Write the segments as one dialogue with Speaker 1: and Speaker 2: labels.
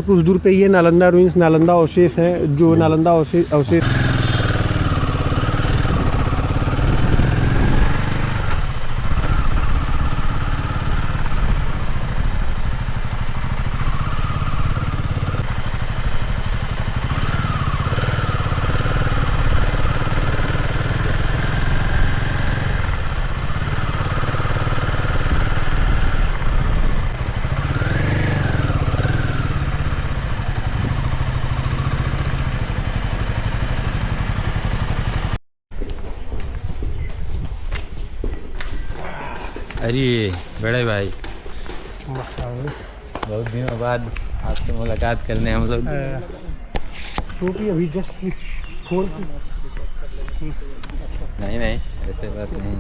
Speaker 1: कुछ दूर पे ये नालंदा रूइंस, नालंदा अवशेष है, जो नालंदा अवशेष
Speaker 2: अरे बड़े भाई, बहुत दिनों बाद आपसे मुलाकात करने हम लोग।
Speaker 1: क्योंकि अभी जस्ट फोन
Speaker 2: नहीं नहीं, ऐसे बात नहीं।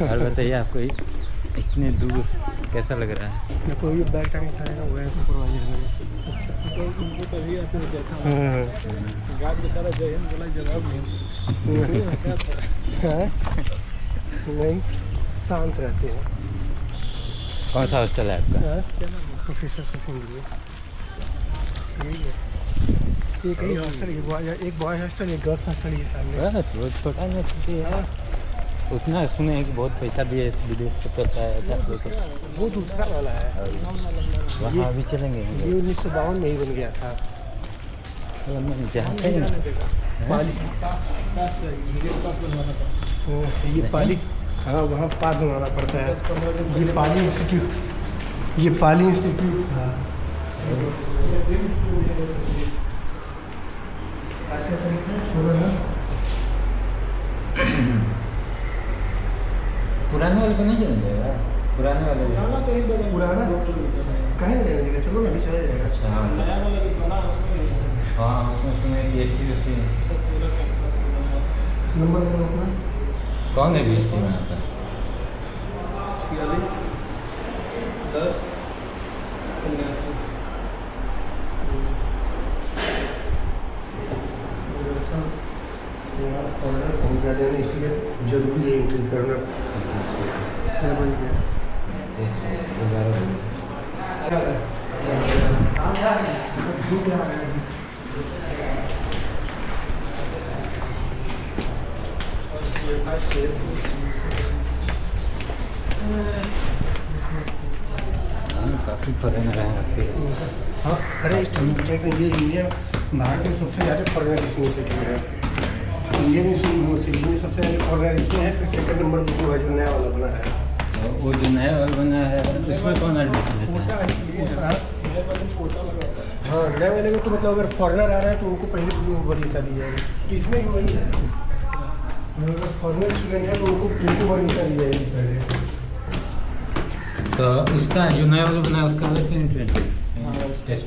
Speaker 2: और बताइए, आपको इतने दूर कैसा लग रहा है?
Speaker 1: कोई बैग टाइम खाएगा वो है सुपरवाइजर में। उनको तभी आपने देखा गार्ड बेचारा जय हिंद बोला, जवाब नहीं, शांत रहते हैं।
Speaker 2: कौन सा हॉस्टल है आपका?
Speaker 1: प्रोफेसर से सिंह एक ही हॉस्टल, एक बॉय हॉस्टल, एक गर्ल्स हॉस्टल ये सामने।
Speaker 2: बस वो छोटा ना छोटी है। उतना सुने हैं कि बहुत पैसा दिए विदेश से पैसा है।
Speaker 1: वो दूसरा वाला है,
Speaker 2: वहाँ अभी चलेंगे।
Speaker 1: ये 1952 में ही बन गया था।
Speaker 2: जहाँ पे
Speaker 1: ये पाली, हाँ वहाँ पास बनाना पड़ता है। ये पाली इंस्टीट्यूट, ये पाली इंस्टीट्यूट था।
Speaker 2: पुराने वाले को नहीं जाना जाएगा? पुराने वाले
Speaker 1: पुराना कहीं नहीं जाएगा, चलो ना अभी चला जाएगा।
Speaker 2: अच्छा हाँ, उसमें सुने कि एसी उसी
Speaker 1: नंबर बताओ अपना।
Speaker 2: कौन है बीसी में आता?
Speaker 3: 46 10 79।
Speaker 1: फोन कर देना, इसलिए जरूरी है एंट्री करना। क्या बन गया?
Speaker 2: काफ़ी फॉरेनर हैं आपके।
Speaker 1: हाँ, अरे ये इंडिया भारत में सबसे ज़्यादा फॉरेनर यूनिवर्सिटी है। इंडियन यूनिवर्सिटी में सबसे ज़्यादा फॉरेनर इसमें है। फिर सेकंड नंबर पर वो है जो नया वाला बना है।
Speaker 2: वो जो नया वाला बना है उसमें कौन एडमिशन लेता है?
Speaker 1: हाँ, नए वाले में तो मतलब अगर फॉरेनर आ रहा है तो उनको पहले वरीयता दी जाएगी। इसमें भी वही है, अगर फॉरेनर स्टूडेंट है तो उनको वरीयता दी जाएगी पहले।
Speaker 2: तो उसका जो नया वाला बना है उसका अलग से एंट्रेंस टेस्ट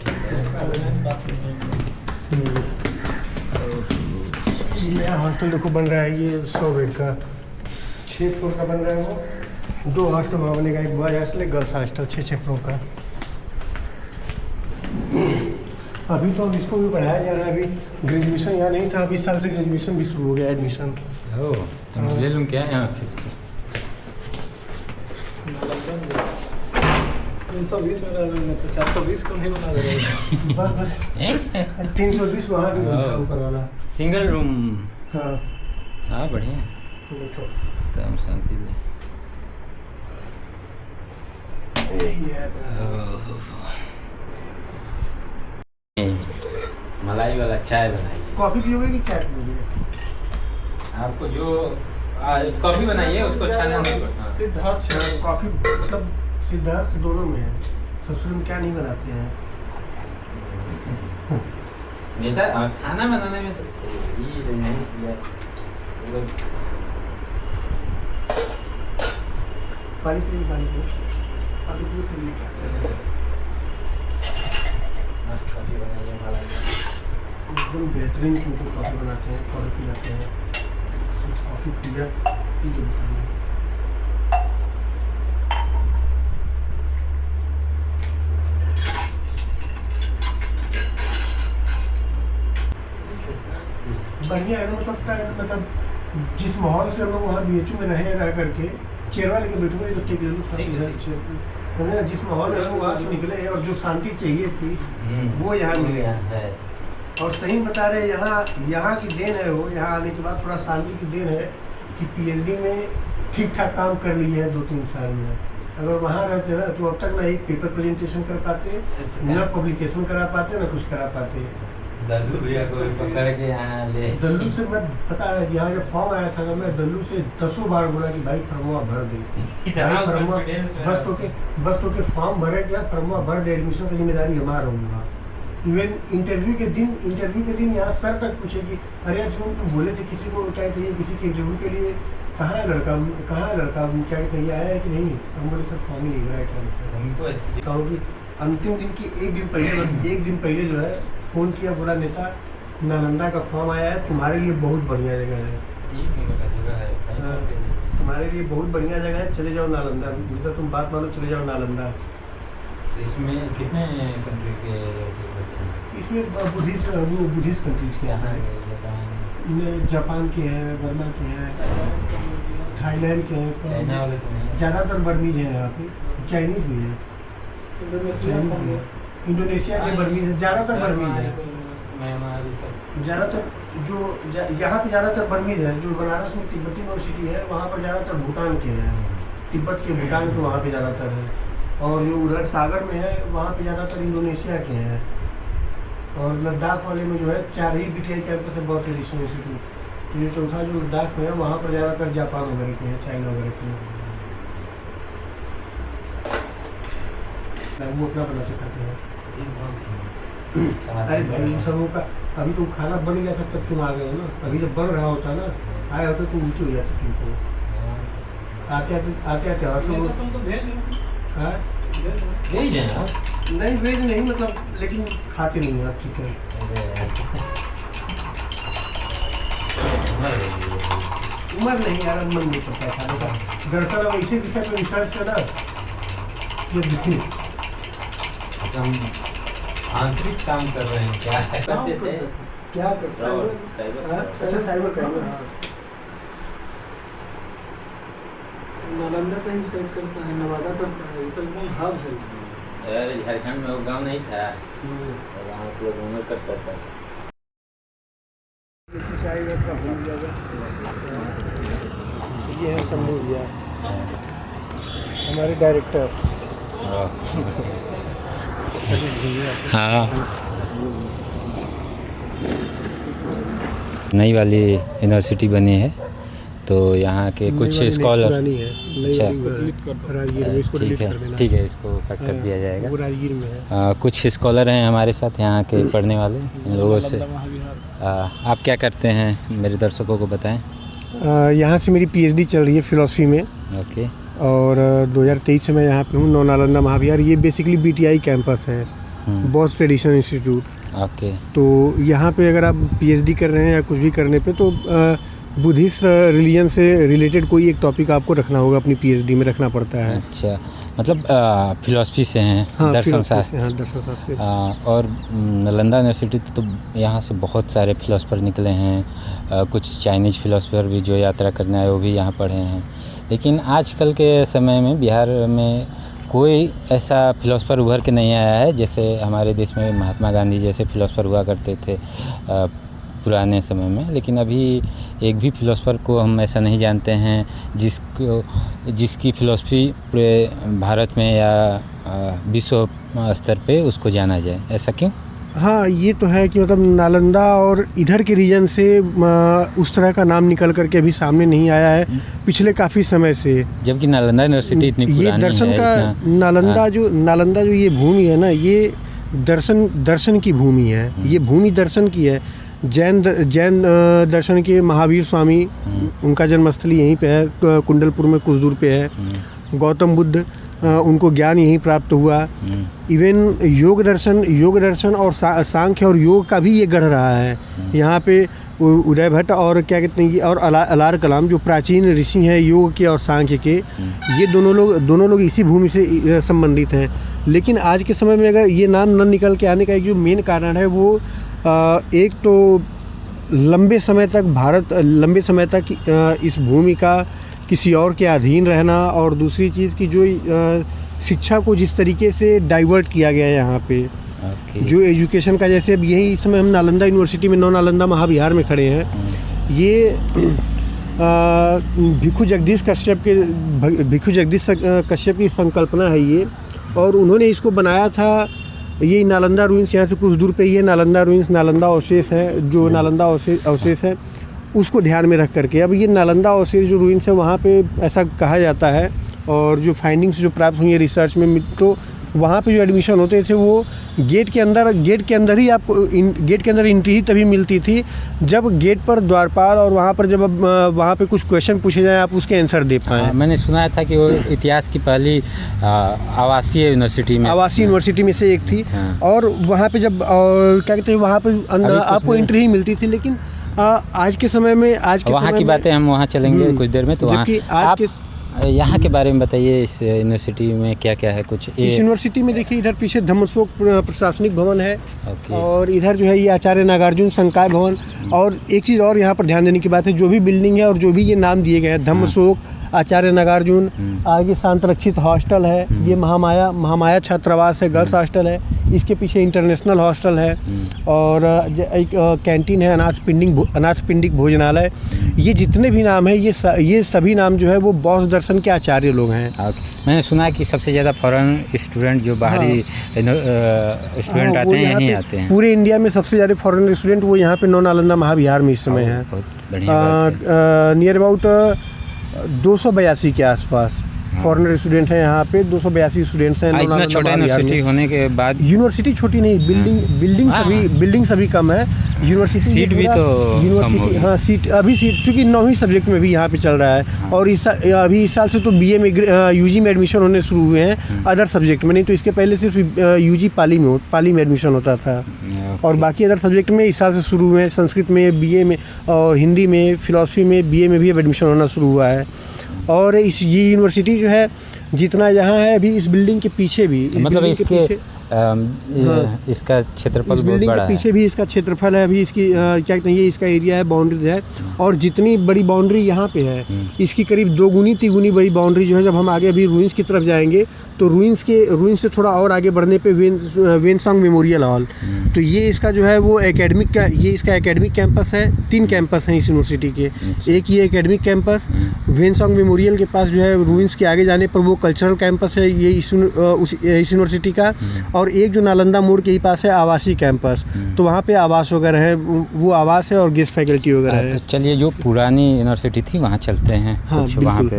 Speaker 1: नया हॉस्टल देखो बन रहा है, ये 100 बेड का 6 फ्लोर का बन रहा है। वो 2 हॉस्टल वहाँ बनेगा, एक बॉय हॉस्टल, एक गर्ल्स हॉस्टल 6 फ्लोर का। अभी तो इसको भी बढ़ाया जा रहा है। अभी ग्रेजुएशन यहाँ नहीं था, अभी इस साल से ग्रेजुएशन भी शुरू हो गया, एडमिशन।
Speaker 2: हो तो मैं ले लूँ क्या यहाँ फिर से?
Speaker 3: 320 में 420 को नहीं बना दे रहे।
Speaker 1: बस 320 वहाँ भी बनता है ऊपर वाला।
Speaker 2: Single room.
Speaker 1: हाँ
Speaker 2: हाँ बढ़िया, तो हम शांति में।
Speaker 1: यही है।
Speaker 2: मलाई वाला चाय बनाइए।
Speaker 1: कॉफ़ी पियोगे कि चाय पियोगे?
Speaker 2: आपको जो कॉफ़ी बनाइए उसको छानना नहीं पड़ता।
Speaker 3: सिद्धार्थ
Speaker 1: कॉफ़ी मतलब सिद्धार्थ दोनों में है। ससुर में क्या नहीं बनाते हैं?
Speaker 2: नेता खाना बनाने में तो ये नहीं किया।
Speaker 1: पानी पियो, पानी पियो, पानी पियो, फिर ये क्या?
Speaker 2: मस्त कॉफ़ी बनाइए मलाई।
Speaker 1: एकदम बेहतरीन तुमको कॉफ़ी बनाते हैं, कॉफ़ी पिलाते हैं। कॉफ़ी पिया पी लो। बढ़िया है, मतलब जिस माहौल से हम लोग वहाँ BHU में रह करके चेयरवा लेके बैठूंगे तो टेक ले लो। समझे, जिस माहौल में वहाँ से निकले और जो शांति चाहिए थी वो यहाँ मिले
Speaker 2: है।
Speaker 1: और सही बता रहे यहाँ की देन है वो, यहाँ आने के बाद थोड़ा शांति की देन है कि पीएचडी में ठीक ठाक काम कर लिया है 2-3 साल में। अगर वहाँ रहते ना तो अब तक ना एक पेपर प्रेजेंटेशन कर पाते, न पब्लिकेशन करा पाते, न कुछ करा पाते।
Speaker 2: दल्लू भैया को पकड़ के यहाँ ले,
Speaker 1: दल्लू से मैं पता है यहाँ जब फॉर्म आया था ना, मैं दल्लू से 10 बार बोला कि भाई फॉर्मुआ भर दे, भाई फॉर्मुआ बस तो के फॉर्म भरे क्या, फॉर्मुआ भर दे, एडमिशन की जिम्मेदारी हमारा होगा। इवन इंटरव्यू के दिन यहाँ सर तक पूछे कि अरे यार तुम बोले थे किसी को क्या चाहिए, किसी के इंटरव्यू के लिए कहाँ है लड़का क्या कहते हैं, आया है कि नहीं। हम बोले सर फॉर्म ही नहीं भरा क्या। कहूँ कि अंतिम दिन की एक दिन पहले जो है फ़ोन किया, बोला नेता नालंदा का फॉर्म आया है, तुम्हारे लिए बहुत बढ़िया जगह है, तुम्हारे लिए बहुत बढ़िया जगह है, चले जाओ नालंदा। मतलब तुम बात मानो, चले जाओ नालंदा।
Speaker 2: इसमें कितने कंट्री के लोग हैं?
Speaker 1: इसमें बुद्धिस्ट कंट्रीज के हैं, जापान के हैं, बर्मा के हैं, थाईलैंड के हैं,
Speaker 2: चाइना वाले तो नहीं?
Speaker 1: ज़्यादातर बर्मीज हैं यहाँ पे, चाइनीज भी है, इंडोनेशिया के बर्मीज है, ज़्यादातर बर्मीज है, ज़्यादातर जो यहाँ पे ज़्यादातर बर्मीज है। जो बनारस में तिब्बती यूनिवर्सिटी है वहाँ पर ज़्यादातर भूटान के हैं, तिब्बत के भूटान के वहाँ पे ज़्यादातर है। और जो उधर सागर में है वहाँ पे ज़्यादातर इंडोनेशिया के हैं। और लद्दाख वाले में जो है 4 ही BTI कैंपस है, बहुत ट्रेडिशनल इंस्टीट्यूट। तो ये चौथा जो लद्दाख में है वहाँ पर ज़्यादातर जापान वगैरह के हैं, चाइना वगैरह के हैं, वो अपना बना के खाते हैं। अरे भाई उन सबों का अभी तो खाना बन गया था तब तुम आ गए हो ना, अभी जब बन रहा होता ना, आए होते तो उल्टी हो जाती तुमको। आते हर सब हाँ
Speaker 2: वेज है ना?
Speaker 1: नहीं वेज नहीं, मतलब लेकिन खाते नहीं आप, ठीक है। उम्र नहीं यार, मन नहीं करता है खाने का। दरअसल अब इसी विषय पर रिसर्च करा,
Speaker 2: हम आंतरिक काम कर रहे हैं, क्या करते थे?
Speaker 1: क्या करते
Speaker 2: साइबर?
Speaker 1: अच्छा साइबर क्राइम।
Speaker 3: नालंदा का ही सेट करता है, नवादा करता है, ये सब एकदम हब है इसमें।
Speaker 2: यार झारखंड में वो गांव नहीं था, वहाँ के लोग घूमे करता था।
Speaker 1: ये है शंभू भैया, हमारे डायरेक्टर।
Speaker 2: हाँ, नई वाली यूनिवर्सिटी बनी है तो यहाँ के कुछ स्कॉलर, अच्छा ठीक है, इसको कट कर दिया जाएगा।
Speaker 1: वो राजगीर में है।
Speaker 2: कुछ स्कॉलर हैं हमारे साथ यहाँ के पढ़ने वाले, इन लोगों से आप क्या करते हैं मेरे दर्शकों को बताएं।
Speaker 1: यहाँ से मेरी PhD चल रही है फिलॉसफी में।
Speaker 2: ओके।
Speaker 1: और 2023 से मैं यहाँ पे हूँ, नालंदा महाविहार। ये बेसिकली BTI कैंपस है, बॉस ट्रेडिशनल इंस्टीट्यूट।
Speaker 2: ओके।
Speaker 1: तो यहाँ पे अगर आप PhD कर रहे हैं या कुछ भी करने पे तो बुद्धिस्ट रिलीजन से रिलेटेड कोई एक टॉपिक आपको रखना होगा, अपनी PhD में रखना पड़ता है।
Speaker 2: अच्छा, मतलब फिलॉसफी से हैं?
Speaker 1: हाँ,
Speaker 2: दर्शन शास्त्र।
Speaker 1: हाँ, दर्शन शास्त्र।
Speaker 2: और नालंदा यूनिवर्सिटी तो यहाँ से बहुत सारे फिलोसफर निकले हैं, कुछ चाइनीज़ फिलोसफर भी जो यात्रा करने आए वो भी यहाँ पढ़े हैं। लेकिन आजकल के समय में बिहार में कोई ऐसा फिलोसफर उभर के नहीं आया है, जैसे हमारे देश में महात्मा गांधी जैसे फिलोसफर हुआ करते थे पुराने समय में। लेकिन अभी एक भी फिलोसफर को हम ऐसा नहीं जानते हैं जिसकी फिलोसफी पूरे भारत में या विश्व स्तर पे उसको जाना जाए। ऐसा क्यों?
Speaker 1: हाँ, ये तो है कि मतलब नालंदा और इधर के रीजन से उस तरह का नाम निकल करके अभी सामने नहीं आया है पिछले काफ़ी समय से।
Speaker 2: जबकि नालंदा यूनिवर्सिटी इतनी पुरानी है।
Speaker 1: ये दर्शन का नालंदा जो ये भूमि है ना, ये दर्शन की भूमि है। ये भूमि दर्शन की है। जैन दर्शन के महावीर स्वामी, उनका जन्मस्थली यहीं पे है, कुंडलपुर में कुछ दूर पे है। गौतम बुद्ध, उनको ज्ञान यहीं प्राप्त हुआ। इवन योग दर्शन और सांख्य और योग का भी ये गढ़ रहा है। यहाँ पे उदय भट्ट और क्या कहते हैं, और अलार कलाम जो प्राचीन ऋषि हैं योग के और सांख्य के, ये दोनों लोग इसी भूमि से संबंधित हैं। लेकिन आज के समय में अगर ये नाम न निकल के आने का एक जो मेन कारण है वो एक तो लंबे समय तक इस भूमि का किसी और के अधीन रहना, और दूसरी चीज़ की जो शिक्षा को जिस तरीके से डाइवर्ट किया गया है यहाँ पे,
Speaker 2: ओके।
Speaker 1: जो एजुकेशन का, जैसे अब यही इस समय हम नालंदा यूनिवर्सिटी में, नौ नालंदा महाविहार में खड़े हैं। ये भिक्षु जगदीश कश्यप की संकल्पना है ये, और उन्होंने इसको बनाया था। ये नालंदा रूइंस यहाँ से कुछ दूर पे ही है, नालंदा रूइंस, नालंदा अवशेष है, जो नालंदा अवशेष है उसको ध्यान में रख करके। अब ये नालंदा अवशेष जो रूइंस है वहाँ पे ऐसा कहा जाता है, और जो फाइंडिंग्स जो प्राप्त हुई है रिसर्च में, तो वहाँ पे जो एडमिशन होते थे वो गेट के अंदर ही आपको गेट के अंदर एंट्री ही तभी मिलती थी जब गेट पर द्वारपाल, और वहाँ पर जब वहाँ पे कुछ क्वेश्चन पूछे जाएँ आप उसके आंसर दे पाएँ।
Speaker 2: मैंने सुना था कि वो इतिहास की पहली आवासीय यूनिवर्सिटी
Speaker 1: में से एक थी। और वहाँ पे जब क्या कहते हैं, वहाँ पे आपको एंट्री ही मिलती थी। लेकिन आज के समय में
Speaker 2: वहाँ की बातें हम वहाँ चलेंगे कुछ देर में। तो वहाँ आप यहाँ के बारे में बताइए, इस यूनिवर्सिटी में क्या क्या है कुछ।
Speaker 1: इस यूनिवर्सिटी में देखिए, इधर पीछे धम्मशोक प्रशासनिक भवन है, और इधर जो है ये आचार्य नागार्जुन संकाय भवन। और एक चीज़ और यहाँ पर ध्यान देने की बात है, जो भी बिल्डिंग है और जो भी ये नाम दिए गए हैं, धम्मशोक, आचार्य नागार्जुन, आगे शांतरक्षित हॉस्टल है, ये महामाया छात्रावास है, गर्ल्स हॉस्टल है, इसके पीछे इंटरनेशनल हॉस्टल है, और एक कैंटीन है, अनाथ पिंडिक भोजनालय। ये जितने भी नाम है, ये सभी नाम जो है वो बौद्ध दर्शन के आचार्य लोग हैं।
Speaker 2: मैंने सुना है कि सबसे ज़्यादा फॉरेन स्टूडेंट जो बाहरी स्टूडेंट आते हैं यहीं आते हैं।
Speaker 1: पूरे इंडिया में सबसे ज़्यादा फॉरेन स्टूडेंट वो यहाँ पे नौ नालंदा महाविहार में इस समय है। नियर अबाउट 282 के आसपास फॉरेनर स्टूडेंट हैं यहाँ पे। 282 स्टूडेंट्स हैं।
Speaker 2: इतना छोटा यूनिवर्सिटी होने के बाद,
Speaker 1: यूनिवर्सिटी छोटी नहीं, बिल्डिंग सभी कम है। यूनिवर्सिटी
Speaker 2: सीट भी तो कम होगी।
Speaker 1: हाँ, सीट चूँकि 9 सब्जेक्ट में भी यहाँ पे चल रहा है। और अभी इस साल से तो BA में UG में एडमिशन होने शुरू हुए हैं, अदर सब्जेक्ट में नहीं। तो इसके पहले सिर्फ UG पाली में एडमिशन होता था, और बाकी अदर सब्जेक्ट में इस साल से शुरू हुए हैं। संस्कृत में, BA में, और हिंदी में, फिलॉसफी में, BA में भी एडमिशन होना शुरू हुआ है। और ये यूनिवर्सिटी जो है जितना यहाँ है, अभी इस बिल्डिंग के पीछे भी,
Speaker 2: मतलब इसका क्षेत्रफल बहुत बड़ा है।
Speaker 1: पीछे भी इसका क्षेत्रफल है। अभी इसकी क्या कहते हैं, ये इसका एरिया है, बाउंड्रीज है। और जितनी बड़ी बाउंड्री यहाँ पे है, इसकी करीब 2 तिगुनी बड़ी बाउंड्री जो है। जब हम आगे अभी रूइंस की तरफ जाएंगे तो रूइंस से थोड़ा और आगे बढ़ने पे वेनसोंग मेमोरियल हॉल, तो ये इसका जो है वो इसका एकेडमिक कैंपस है। 3 कैंपस हैं इस यूनिवर्सिटी के। एक ये एकेडमिक कैंपस, वेनसोंग मेमोरियल के पास जो है रूइंस के आगे जाने पर वो कल्चरल कैंपस है ये इस यूनिवर्सिटी का। और एक जो नालंदा मोड़ के ही पास है आवासीय कैंपस, तो वहाँ पे आवास वगैरह है, वो आवास है और गेस्ट फैकल्टी वगैरह है।
Speaker 2: तो चलिए, जो पुरानी यूनिवर्सिटी थी वहाँ चलते हैं।
Speaker 1: हाँ,
Speaker 2: कुछ वहाँ पे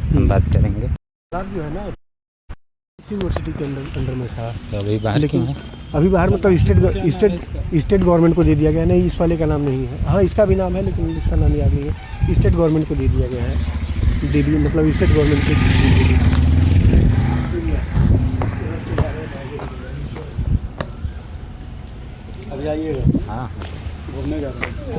Speaker 2: हम बात करेंगे।
Speaker 1: जो है ना यूनिवर्सिटी के अंदर में था,
Speaker 2: तो अभी बाहर क्यों है?
Speaker 1: अभी बाहर मतलब स्टेट गवर्नमेंट को दे दिया गया। नहीं, इस वाले का नाम नहीं है। हाँ, इसका भी नाम है, लेकिन इसका नाम याद नहीं है। स्टेट गवर्नमेंट को दे दिया गया है। मतलब स्टेट गवर्नमेंट को। अभी आइएगा।
Speaker 2: हाँ,
Speaker 1: घूमने जा रहे हैं।